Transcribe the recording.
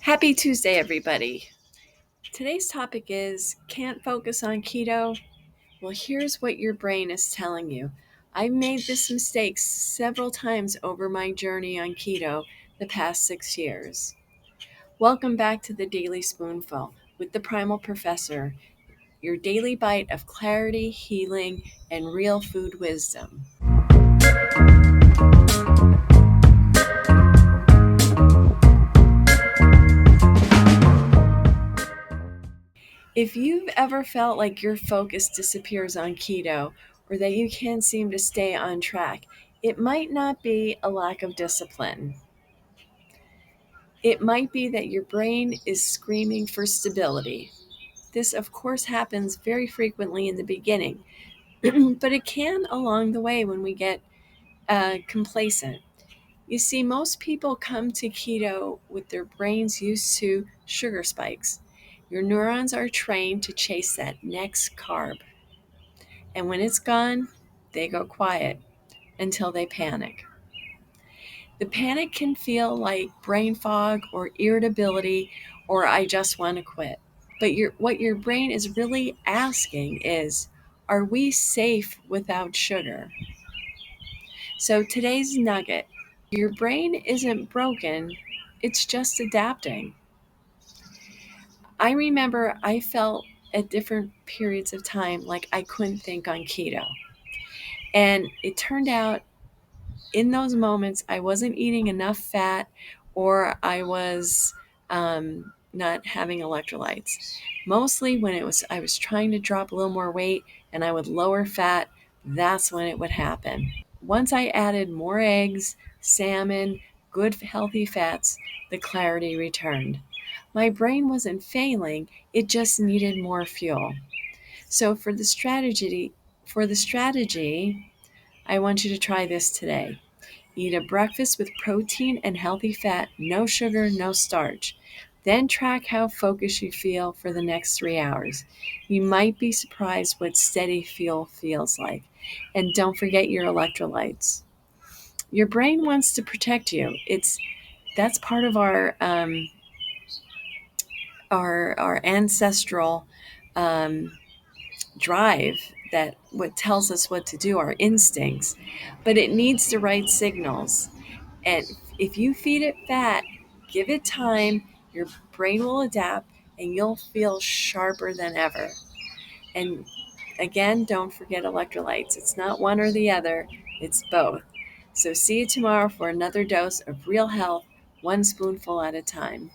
Happy Tuesday, everybody. Today's topic is can't focus on keto? Well, here's what your brain is telling you. I've made this mistake several times over my journey on keto the past 6 years. Welcome back to the Daily Spoonful with the Primal Professor, your daily bite of clarity, healing, and real food wisdom. If you've ever felt like your focus disappears on keto or that you can't seem to stay on track, it might not be a lack of discipline. It might be that your brain is screaming for stability. This, of course, happens very frequently in the beginning, but it can along the way when we get complacent. You see, most people come to keto with their brains used to sugar spikes. Your neurons are trained to chase that next carb. And when it's gone, they go quiet until they panic. The panic can feel like brain fog or irritability or I just want to quit. But what your brain is really asking is, are we safe without sugar? So today's nugget, your brain isn't broken, it's just adapting. I remember I felt at different periods of time like I couldn't think on keto. And it turned out in those moments, I wasn't eating enough fat or I was not having electrolytes. Mostly when I was trying to drop a little more weight and I would lower fat, that's when it would happen. Once I added more eggs, salmon, good healthy fats, the clarity returned. My brain wasn't failing, it just needed more fuel. So for the strategy, I want you to try this today. Eat a breakfast with protein and healthy fat, no sugar, no starch. Then track how focused you feel for the next 3 hours. You might be surprised what steady fuel feels like. And don't forget your electrolytes. Your brain wants to protect you. That's part of our ancestral um, drive, that what tells us what to do, our instincts, but it needs the right signals. And if you feed it fat, give it time, your brain will adapt and you'll feel sharper than ever. And again, don't forget electrolytes. It's not one or the other, it's both. So see you tomorrow for another dose of real health, one spoonful at a time.